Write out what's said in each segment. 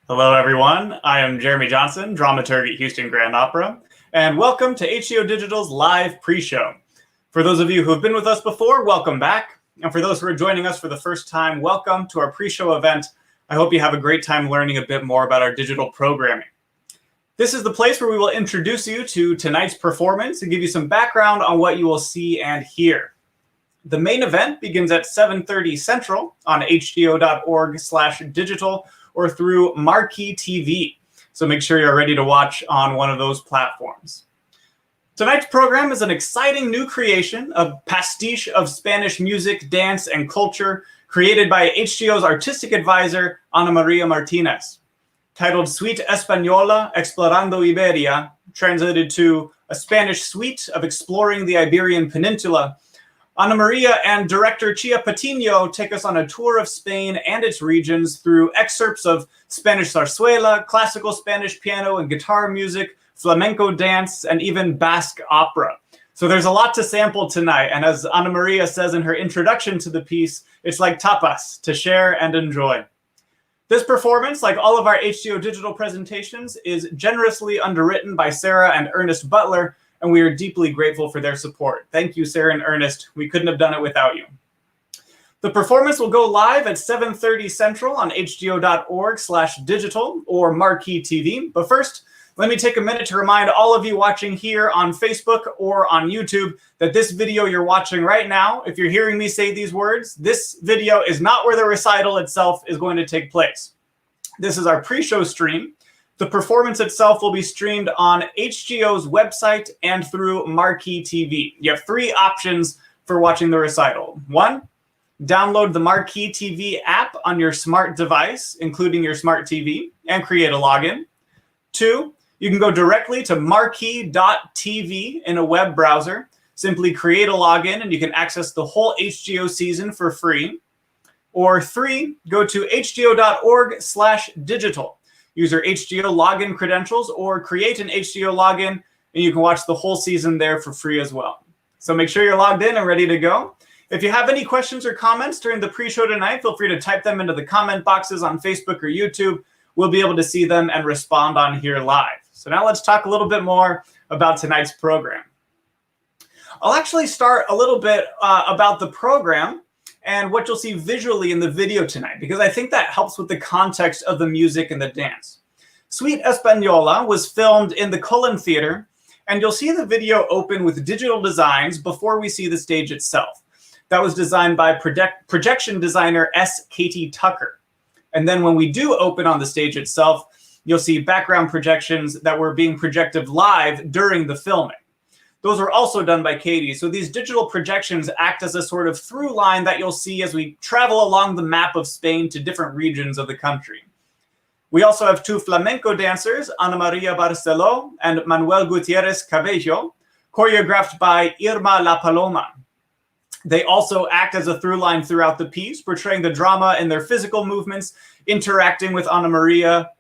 Hello, everyone. I am Jeremy Johnson, dramaturg at Houston Grand Opera, and welcome to HGO Digital's live pre-show. For those of you who have been with us before, welcome back. And for those who are joining us for the first time, welcome to our pre-show event. I hope you have a great time learning a bit more about our digital programming. This is the place where we will introduce you to tonight's performance and give you some background on what you will see and hear. The main event begins at 7:30 Central on hgo.org/digital or through Marquee TV. So make sure you're ready to watch on one of those platforms. Tonight's program is an exciting new creation, a pastiche of Spanish music, dance, and culture created by HGO's artistic advisor, Ana Maria Martinez. Titled Suite Española, Explorando Iberia, translated to a Spanish suite of exploring the Iberian Peninsula, Ana Maria and director Chia Patiño take us on a tour of Spain and its regions through excerpts of Spanish Sarsuela, classical Spanish piano and guitar music, Flamenco Dance, and even Basque opera. So there's a lot to sample tonight, and as Ana Maria says in her introduction to the piece, it's like tapas, to share and enjoy. This performance, like all of our HGO digital presentations, is generously underwritten by Sarah and Ernest Butler, and we are deeply grateful for their support. Thank you, Sarah and Ernest. We couldn't have done it without you. The performance will go live at 7:30 Central on hgo.org/digital or Marquee TV. But first, let me take a minute to remind all of you watching here on Facebook or on YouTube that this video you're watching right now, if you're hearing me say these words, this video is not where the recital itself is going to take place. This is our pre-show stream. The performance itself will be streamed on HGO's website and through Marquee TV. You have three options for watching the recital. One, download the Marquee TV app on your smart device, including your smart TV, and create a login. Two, you can go directly to marquee.tv in a web browser. Simply create a login and you can access the whole HGO season for free. Or three, go to hgo.org/digital. Use your HGO login credentials or create an HGO login, and you can watch the whole season there for free as well. So make sure you're logged in and ready to go. If you have any questions or comments during the pre-show tonight, feel free to type them into the comment boxes on Facebook or YouTube. We'll be able to see them and respond on here live. So now let's talk a little bit more about tonight's program. I'll actually start a little bit about the program and what you'll see visually in the video tonight, because I think that helps with the context of the music and the dance. Suite Española was filmed in the Cullen Theater, and you'll see the video open with digital designs before we see the stage itself. That was designed by projection designer S. Katie Tucker. And then when we do open on the stage itself, you'll see background projections that were being projected live during the filming. Those were also done by Katie. So these digital projections act as a sort of through line that you'll see as we travel along the map of Spain to different regions of the country. We also have two flamenco dancers, Ana Maria Barcelo and Manuel Gutierrez Cabello, choreographed by Irma La Paloma. They also act as a through line throughout the piece, portraying the drama in their physical movements, interacting with Ana Maria.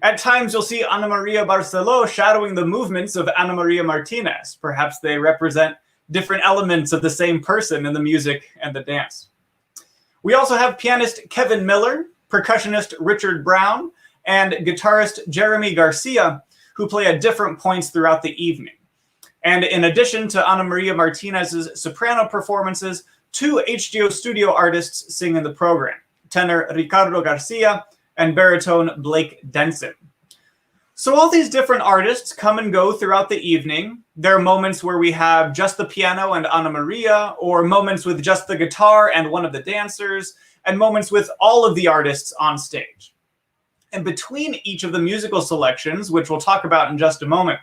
At times, you'll see Ana Maria Barcelo shadowing the movements of Ana Maria Martinez. Perhaps they represent different elements of the same person in the music and the dance. We also have pianist Kevin Miller, percussionist Richard Brown, and guitarist Jeremy Garcia, who play at different points throughout the evening. And in addition to Ana Maria Martinez's soprano performances, two HGO studio artists sing in the program, tenor Ricardo Garcia and baritone Blake Denson. So all these different artists come and go throughout the evening. There are moments where we have just the piano and Ana Maria, or moments with just the guitar and one of the dancers, and moments with all of the artists on stage. And between each of the musical selections, which we'll talk about in just a moment,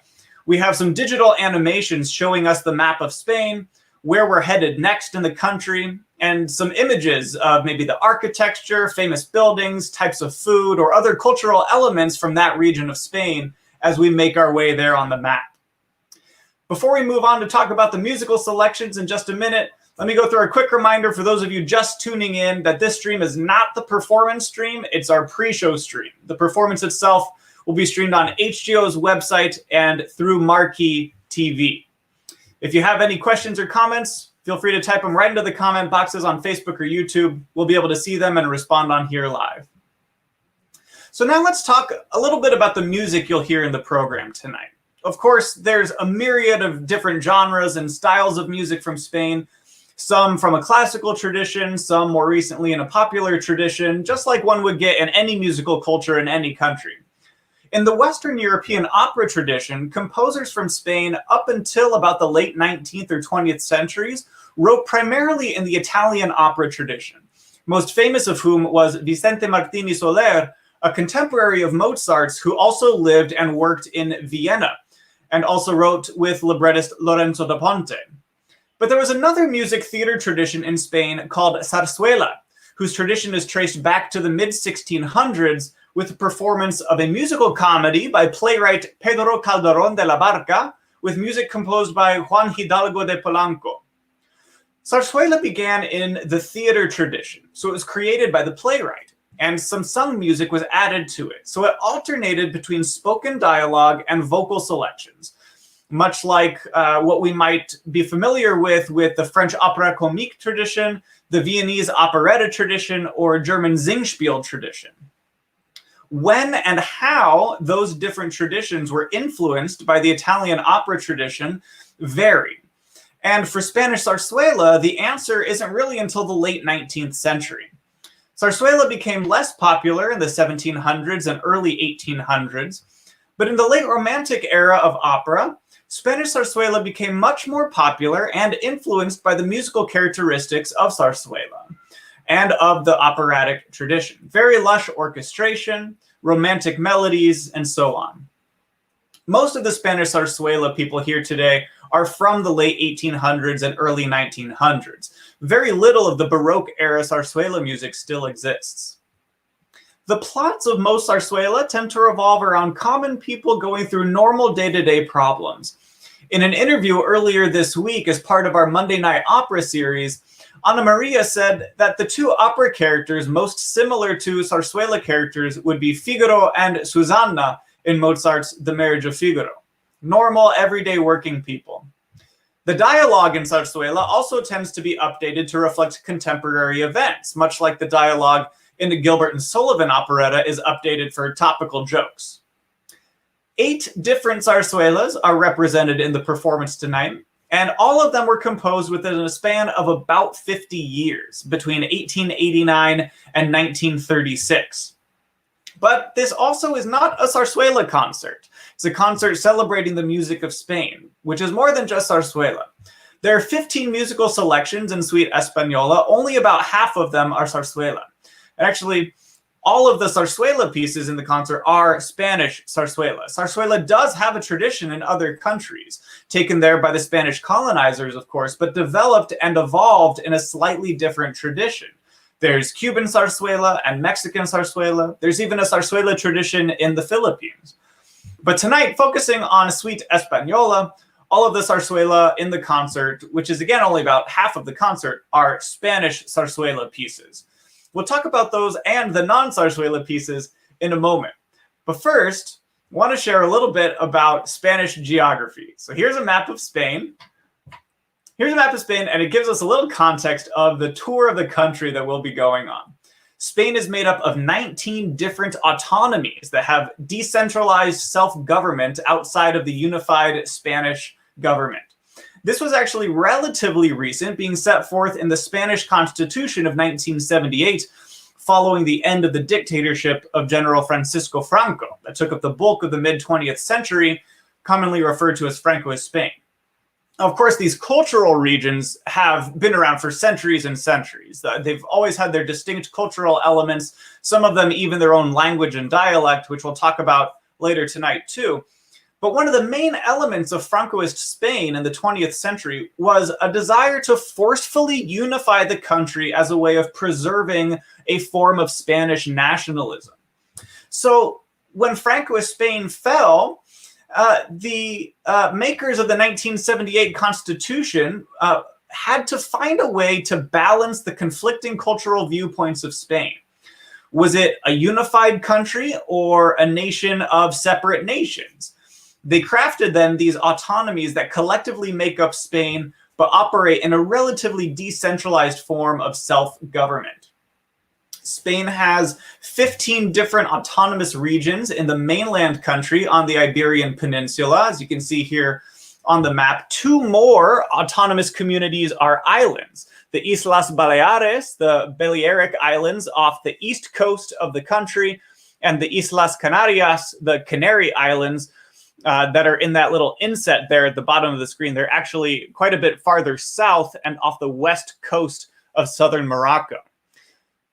we have some digital animations showing us the map of Spain, where we're headed next in the country, and some images of maybe the architecture, famous buildings, types of food, or other cultural elements from that region of Spain as we make our way there on the map. Before we move on to talk about the musical selections in just a minute, let me go through a quick reminder for those of you just tuning in that this stream is not the performance stream, it's our pre-show stream. The performance itself will be streamed on HGO's website and through Marquee TV. If you have any questions or comments, feel free to type them right into the comment boxes on Facebook or YouTube. We'll be able to see them and respond on here live. So now let's talk a little bit about the music you'll hear in the program tonight. Of course, there's a myriad of different genres and styles of music from Spain, some from a classical tradition, some more recently in a popular tradition, just like one would get in any musical culture in any country. In the Western European opera tradition, composers from Spain up until about the late 19th or 20th centuries wrote primarily in the Italian opera tradition, most famous of whom was Vicente Martini Soler, a contemporary of Mozart's who also lived and worked in Vienna, and also wrote with librettist Lorenzo da Ponte. But there was another music theater tradition in Spain called Sarsuela, whose tradition is traced back to the mid-1600s with the performance of a musical comedy by playwright Pedro Calderón de la Barca, with music composed by Juan Hidalgo de Polanco. Sarsuela began in the theater tradition, so it was created by the playwright, and some sung music was added to it. So it alternated between spoken dialogue and vocal selections, much like what we might be familiar with the French opera comique tradition, the Viennese operetta tradition, or German Singspiel tradition. When and how those different traditions were influenced by the Italian opera tradition varied. And for Spanish Sarsuela, the answer isn't really until the late 19th century. Sarsuela became less popular in the 1700s and early 1800s, but in the late Romantic era of opera, Spanish Sarsuela became much more popular and influenced by the musical characteristics of Sarsuela and of the operatic tradition. Very lush orchestration, romantic melodies, and so on. Most of the Spanish Sarsuela people here today are from the late 1800s and early 1900s. Very little of the Baroque era Sarsuela music still exists. The plots of most Sarsuela tend to revolve around common people going through normal day-to-day problems. In an interview earlier this week as part of our Monday Night Opera series, Ana Maria said that the two opera characters most similar to Sarsuela characters would be Figaro and Susanna in Mozart's The Marriage of Figaro. Normal, everyday working people. The dialogue in Sarsuela also tends to be updated to reflect contemporary events, much like the dialogue in the Gilbert and Sullivan operetta is updated for topical jokes. 8 different Sarsuelas are represented in the performance tonight, and all of them were composed within a span of about 50 years, between 1889 and 1936. But this also is not a Sarsuela concert. It's a concert celebrating the music of Spain, which is more than just Sarsuela. There are 15 musical selections in Suite Española. Only about half of them are Sarsuela. And actually, all of the Sarsuela pieces in the concert are Spanish Sarsuela. Sarsuela does have a tradition in other countries, taken there by the Spanish colonizers, of course, but developed and evolved in a slightly different tradition. There's Cuban Sarsuela and Mexican Sarsuela. There's even a Sarsuela tradition in the Philippines. But tonight, focusing on Suite Española, all of the Sarsuela in the concert, which is again only about half of the concert, are Spanish Sarsuela pieces. We'll talk about those and the non-Sarsuela pieces in a moment. But first, I want to share a little bit about Spanish geography. So here's a map of Spain. Here's a map of Spain, and it gives us a little context of the tour of the country that we'll be going on. Spain is made up of 19 different autonomies that have decentralized self-government outside of the unified Spanish government. This was actually relatively recent, being set forth in the Spanish Constitution of 1978, following the end of the dictatorship of General Francisco Franco, that took up the bulk of the mid-20th century, commonly referred to as Francoist Spain. Of course, these cultural regions have been around for centuries and centuries. They've always had their distinct cultural elements, some of them even their own language and dialect, which we'll talk about later tonight too. But one of the main elements of Francoist Spain in the 20th century was a desire to forcefully unify the country as a way of preserving a form of Spanish nationalism. So when Francoist Spain fell, the makers of the 1978 Constitution had to find a way to balance the conflicting cultural viewpoints of Spain. Was it a unified country or a nation of separate nations? They crafted then these autonomies that collectively make up Spain, but operate in a relatively decentralized form of self-government. Spain has 15 different autonomous regions in the mainland country on the Iberian Peninsula. As you can see here on the map, 2 more autonomous communities are islands. The Islas Baleares, the Balearic Islands off the east coast of the country, and the Islas Canarias, the Canary Islands, that are in that little inset there at the bottom of the screen. They're actually quite a bit farther south and off the west coast of southern Morocco.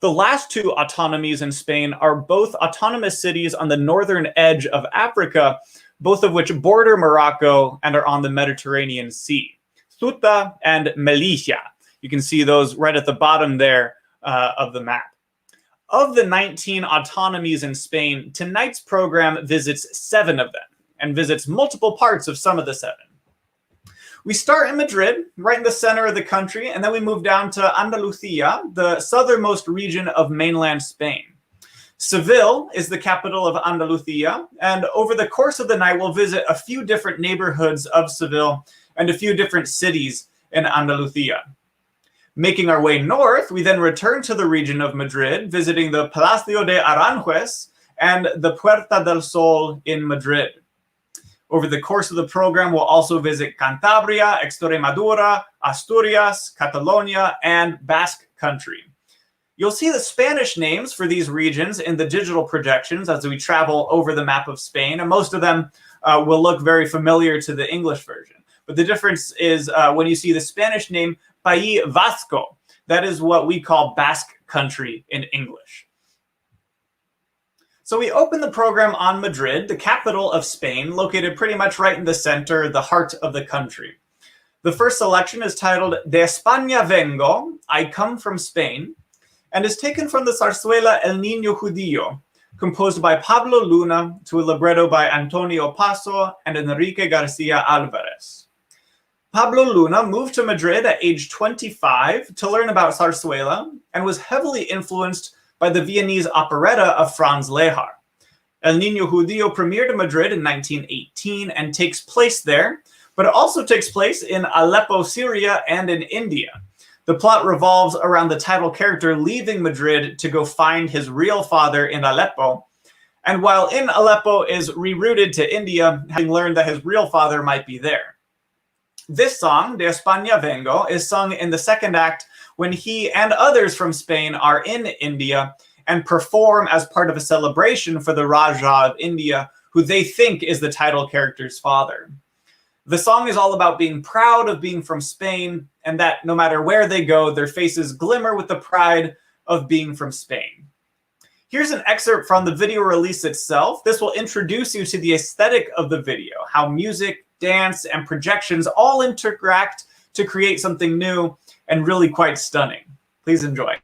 The last 2 autonomies in Spain are both autonomous cities on the northern edge of Africa, both of which border Morocco and are on the Mediterranean Sea. Ceuta and Melilla. You can see those right at the bottom there of the map. Of the 19 autonomies in Spain, tonight's program visits 7 of them, and visits multiple parts of some of the 7. We start in Madrid, right in the center of the country, and then we move down to Andalusia, the southernmost region of mainland Spain. Seville is the capital of Andalusia, and over the course of the night, we'll visit a few different neighborhoods of Seville and a few different cities in Andalusia. Making our way north, we then return to the region of Madrid, visiting the Palacio De Arangues and the Puerta del Sol in Madrid. Over the course of the program, we'll also visit Cantabria, Extremadura, Asturias, Catalonia, and Basque Country. You'll see the Spanish names for these regions in the digital projections as we travel over the map of Spain, and most of them will look very familiar to the English version. But the difference is when you see the Spanish name País Vasco, that is what we call Basque Country in English. So we open the program on Madrid, the capital of Spain, located pretty much right in the center, the heart of the country. The first selection is titled De España Vengo, I Come from Spain, and is taken from the Sarsuela El Niño Judío, composed by Pablo Luna to a libretto by Antonio Paso and Enrique Garcia Alvarez. Pablo Luna moved to Madrid at age 25 to learn about Sarsuela and was heavily influenced by the Viennese operetta of Franz Lehár. El Niño Judío premiered in Madrid in 1918 and takes place there, but it also takes place in Aleppo, Syria, and in India. The plot revolves around the title character leaving Madrid to go find his real father in Aleppo, and while in Aleppo is rerouted to India, having learned that his real father might be there. This song, De España Vengo, is sung in the second act when he and others from Spain are in India and perform as part of a celebration for the Raja of India, who they think is the title character's father. The song is all about being proud of being from Spain, and that no matter where they go, their faces glimmer with the pride of being from Spain. Here's an excerpt from the video release itself. This will introduce you to the aesthetic of the video, how music, dance, and projections all interact to create something new and really quite stunning. Please enjoy.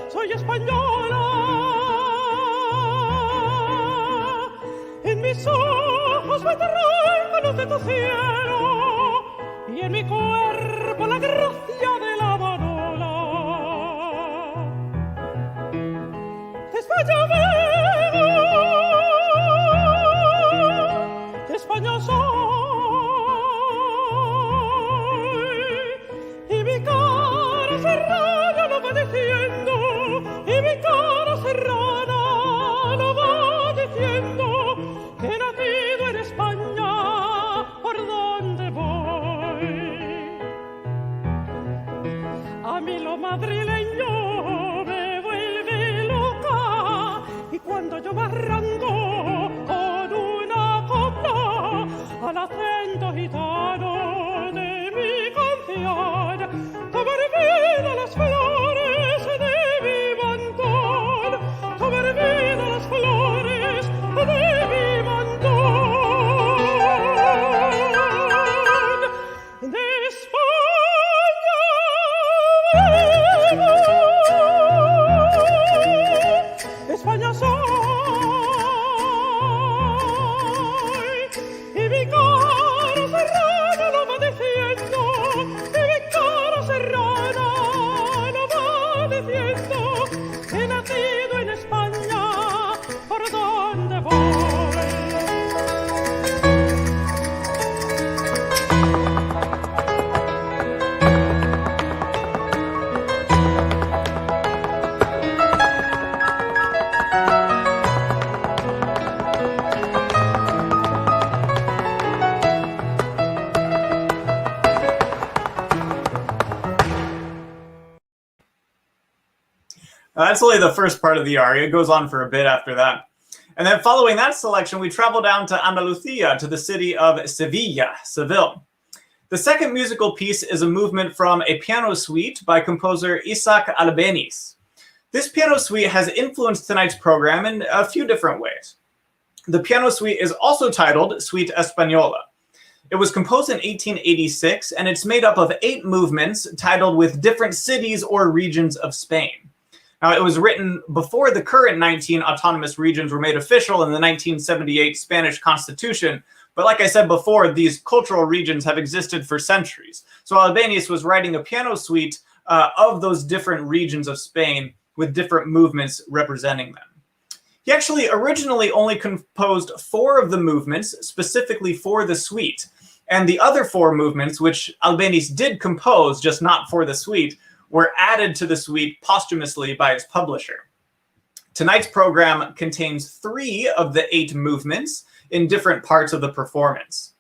Soy española, en mis ojos me luz de tu cielo, y en mi cuerpo la gracia de la manola. De España vengo, de España soy, y mi cara serrana lo va diciendo, y mi cara serrana lo va diciendo, que he nacido en España, por donde voy. A mí lo madrileño me vuelve loca, y cuando yo me arranco con una copla al acento gitano de mi canción, That's only the first part of the aria. It goes on for a bit after that. And then following that selection, we travel down to Andalusia, to the city of Sevilla, Seville. The second musical piece is a movement from a piano suite by composer Isaac Albéniz. This piano suite has influenced tonight's program in a few different ways. The piano suite is also titled Suite Española. It was composed in 1886, and it's made up of 8 movements titled with different cities or regions of Spain. Now, it was written before the current 19 autonomous regions were made official in the 1978 Spanish Constitution. But like I said before, these cultural regions have existed for centuries. So Albéniz was writing a piano suite of those different regions of Spain with different movements representing them. He actually originally only composed 4 of the movements specifically for the suite. And the other 4 movements, which Albéniz did compose, just not for the suite, were added to the suite posthumously by its publisher. Tonight's program contains 3 of the 8 movements in different parts of the performance.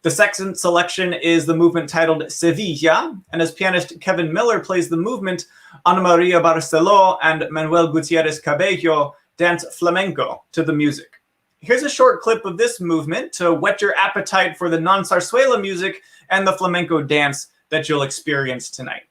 The second selection is the movement titled Sevilla, and as pianist Kevin Miller plays the movement, Ana Maria Barcelo and Manuel Gutierrez Cabello dance flamenco to the music. Here's a short clip of this movement to whet your appetite for the non-Sarsuela music and the flamenco dance that you'll experience tonight.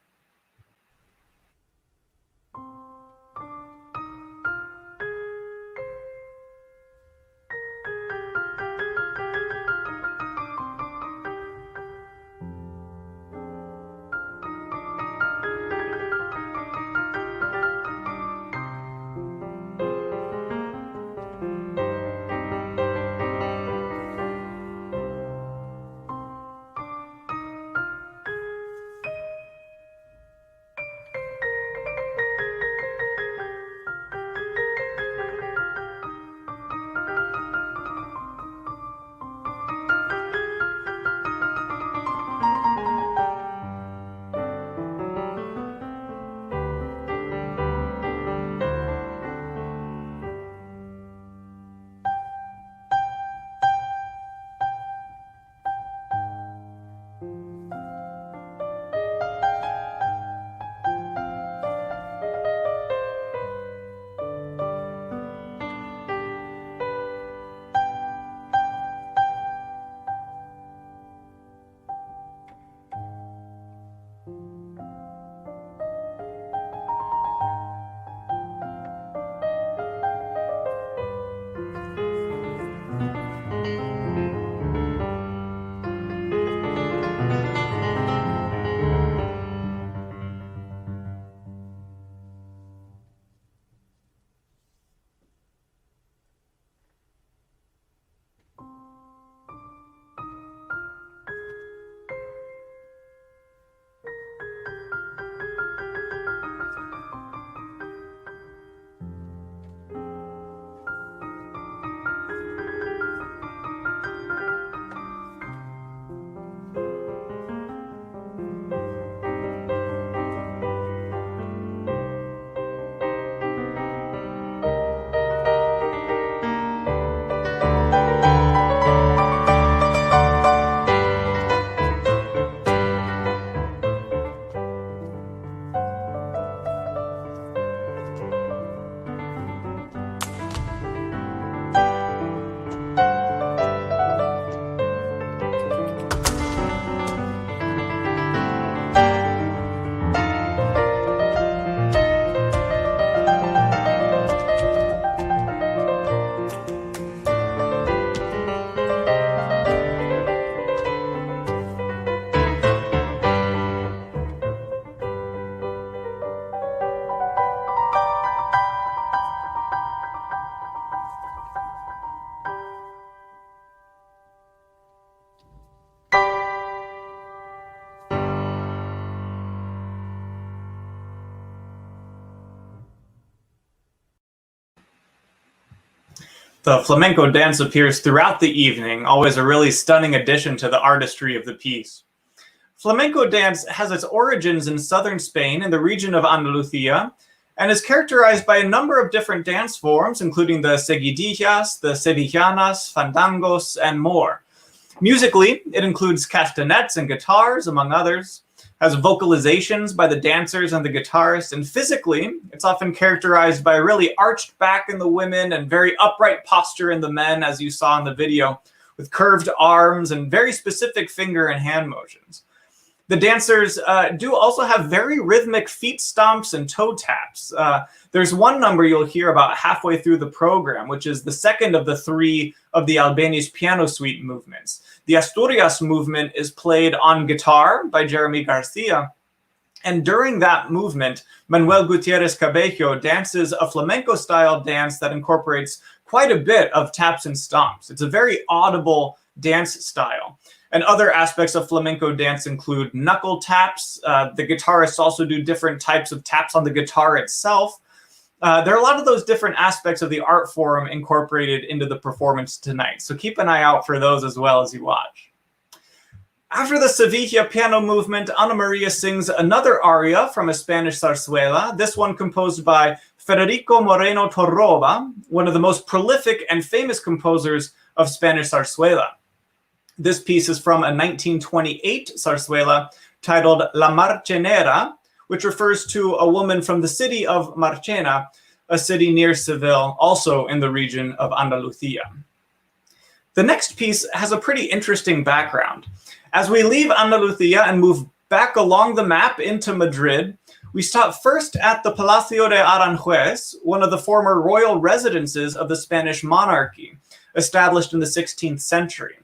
The flamenco dance appears throughout the evening, always a really stunning addition to the artistry of the piece. Flamenco dance has its origins in southern Spain in the region of Andalusia and is characterized by a number of different dance forms, including the seguidillas, the sevillanas, fandangos, and more. Musically, it includes castanets and guitars, among others. has vocalizations by the dancers and the guitarists, and physically, it's often characterized by really arched back in the women and very upright posture in the men, as you saw in the video, with curved arms and very specific finger and hand motions. The dancers do also have very rhythmic feet stomps and toe taps. There's one number you'll hear about halfway through the program, which is the second of the three of the Albéniz piano suite movements. The Asturias movement is played on guitar by Jeremy Garcia. And during that movement, Manuel Gutierrez Cabello dances a flamenco-style dance that incorporates quite a bit of taps and stomps. It's a very audible dance style. And other aspects of flamenco dance include knuckle taps. The guitarists also do different types of taps on the guitar itself. There are a lot of those different aspects of the art form incorporated into the performance tonight. So keep an eye out for those as well as you watch. After the Sevilla piano movement, Ana Maria sings another aria from a Spanish Sarsuela, this one composed by Federico Moreno Torroba, one of the most prolific and famous composers of Spanish Sarsuela. This piece is from a 1928 Sarsuela titled La Marcenera, which refers to a woman from the city of Marchena, a city near Seville, also in the region of Andalusia. The next piece has a pretty interesting background. As we leave Andalusia and move back along the map into Madrid, we stop first at the Palacio De Arangues, one of the former royal residences of the Spanish monarchy, established in the 16th century.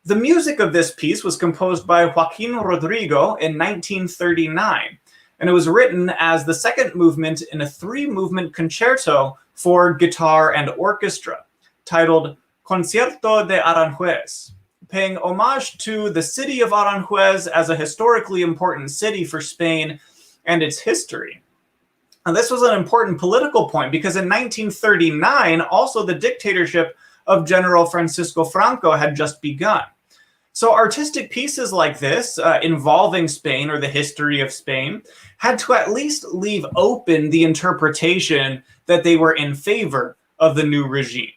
The music of this piece was composed by Joaquín Rodrigo in 1939, and it was written as the second movement in a three-movement concerto for guitar and orchestra, titled Concerto De Arangues, paying homage to the city of Aranjuez as a historically important city for Spain and its history. And this was an important political point because in 1939, also the dictatorship of General Francisco Franco had just begun. So artistic pieces like this, involving Spain or the history of Spain, had to at least leave open the interpretation that they were in favor of the new regime.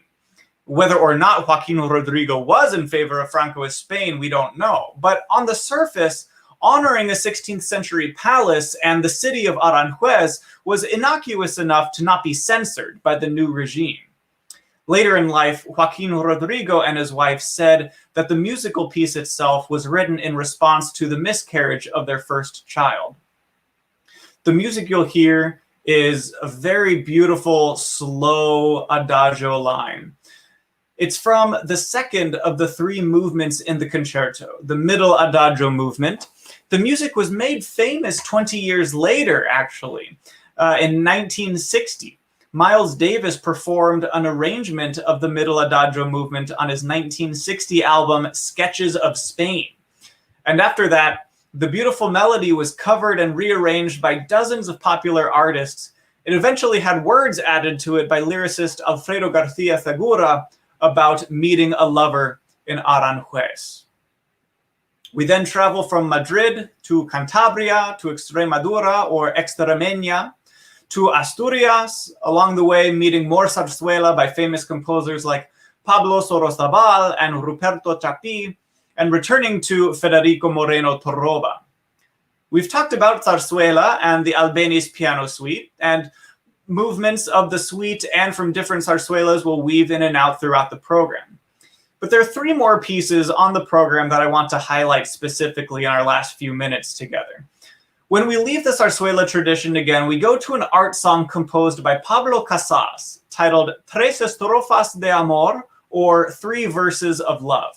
Whether or not Joaquín Rodrigo was in favor of Francoist Spain, we don't know. But on the surface, honoring a 16th century palace and the city of Aranjuez was innocuous enough to not be censored by the new regime. Later in life, Joaquín Rodrigo and his wife said that the musical piece itself was written in response to the miscarriage of their first child. The music you'll hear is a very beautiful, slow adagio line. It's from the second of the three movements in the concerto, the middle adagio movement. The music was made famous 20 years later, actually, in 1960. Miles Davis performed an arrangement of the middle adagio movement on his 1960 album, Sketches of Spain. And after that, the beautiful melody was covered and rearranged by dozens of popular artists. It eventually had words added to it by lyricist Alfredo García Segura about meeting a lover in Aranjuez. We then travel from Madrid to Cantabria, to Extremadura or Extremeña, to Asturias, along the way meeting more zarzuela by famous composers like Pablo Sorozabal and Ruperto Chapí, and returning to Federico Moreno Torroba. We've talked about zarzuela and the Albéniz piano suite, and movements of the suite and from different zarzuelas will weave in and out throughout the program. But there are three more pieces on the program that I want to highlight specifically in our last few minutes together. When we leave the zarzuela tradition again, we go to an art song composed by Pablo Casals, titled Tres Estrofas de Amor, or Three Verses of Love.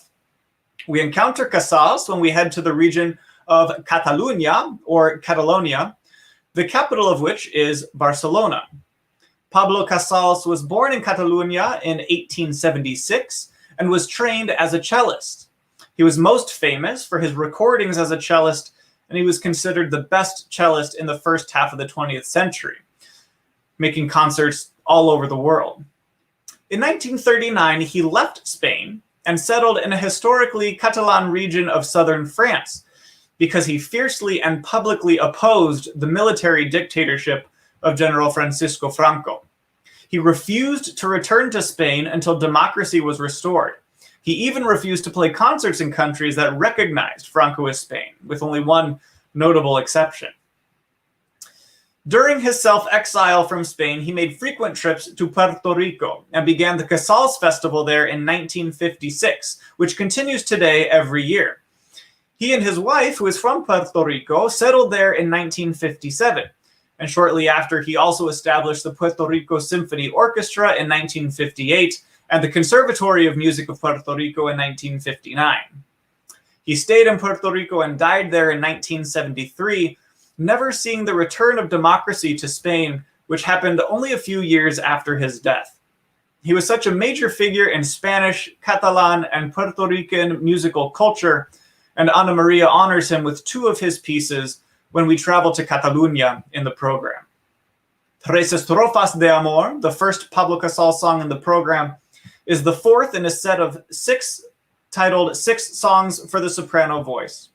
We encounter Casals when we head to the region of Catalunya, or Catalonia, the capital of which is Barcelona. Pablo Casals was born in Catalunya in 1876 and was trained as a cellist. He was most famous for his recordings as a cellist, and he was considered the best cellist in the first half of the 20th century, making concerts all over the world. In 1939, he left Spain and settled in a historically Catalan region of southern France because he fiercely and publicly opposed the military dictatorship of General Francisco Franco. He refused to return to Spain until democracy was restored. He even refused to play concerts in countries that recognized Francoist Spain, with only one notable exception. During his self-exile from Spain, he made frequent trips to Puerto Rico and began the Casals Festival there in 1956, which continues today every year. He and his wife, who is from Puerto Rico, settled there in 1957. And shortly after, he also established the Puerto Rico Symphony Orchestra in 1958 and the Conservatory of Music of Puerto Rico in 1959. He stayed in Puerto Rico and died there in 1973, never seeing the return of democracy to Spain, which happened only a few years after his death. He was such a major figure in Spanish, Catalan, and Puerto Rican musical culture, and Ana Maria honors him with two of his pieces when we travel to Catalunya in the program. Tres Estrofas de Amor, the first Pablo Casals song in the program, is the fourth in a set of six titled Six Songs for the Soprano Voice.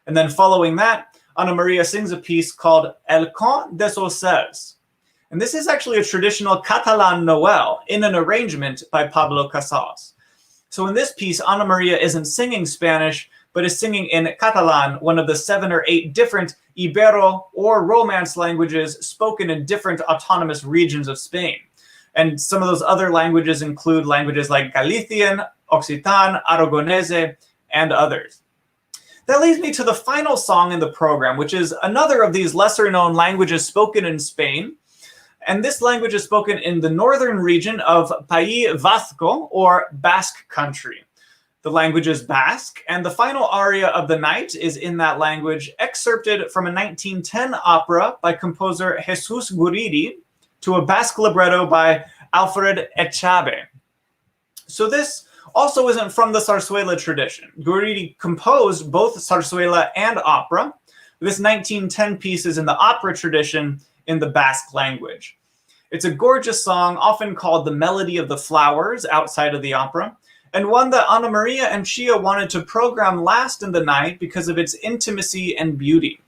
And then following that, Ana Maria sings a piece called El Cant des Ocels. And this is actually a traditional Catalan Noel in an arrangement by Pablo Casals. So in this piece, Ana Maria isn't singing Spanish, but is singing in Catalan, one of the 7 or 8 different Ibero or Romance languages spoken in different autonomous regions of Spain. And some of those other languages include languages like Galician, Occitan, Aragonese, and others. That leads me to the final song in the program, which is another of these lesser-known languages spoken in Spain. And this language is spoken in the northern region of País Vasco, or Basque Country. The language is Basque, and the final aria of the night is in that language, excerpted from a 1910 opera by composer Jesus Guridi to a Basque libretto by Alfred Echave. So this also isn't from the Sarsuela tradition. Guridi composed both Sarsuela and opera. This 1910 piece is in the opera tradition in the Basque language. It's a gorgeous song, often called the Melody of the Flowers outside of the opera, and one that Ana Maria and Chia wanted to program last in the night because of its intimacy and beauty.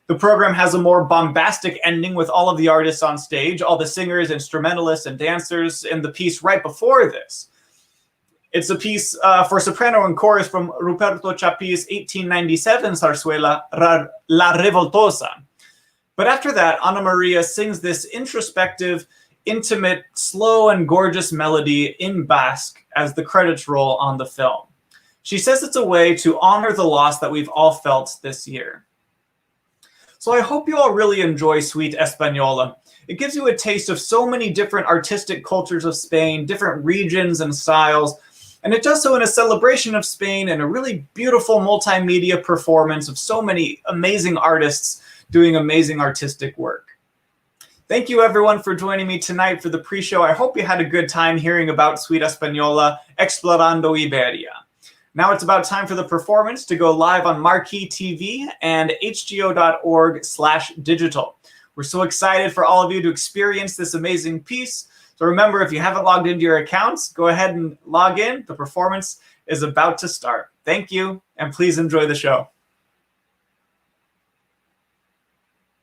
The program has a more bombastic ending with all of the artists on stage, all the singers, instrumentalists, and dancers in the piece right before this. It's a piece for soprano and chorus from Ruperto Chapí's 1897 Sarsuela, La Revoltosa. But after that, Ana Maria sings this introspective, intimate, slow, and gorgeous melody in Basque as the credits roll on the film. She says it's a way to honor the loss that we've all felt this year. So I hope you all really enjoy Suite Española. It gives you a taste of so many different artistic cultures of Spain, different regions and styles, and it does so in a celebration of Spain and a really beautiful multimedia performance of so many amazing artists doing amazing artistic work. Thank you everyone for joining me tonight for the pre-show. I hope you had a good time hearing about Suite Española, Explorando Iberia. Now it's about time for the performance to go live on Marquee TV and hgo.org/digital. We're so excited for all of you to experience this amazing piece. So remember, if you haven't logged into your accounts, go ahead and log in. The performance is about to start. Thank you, and please enjoy the show.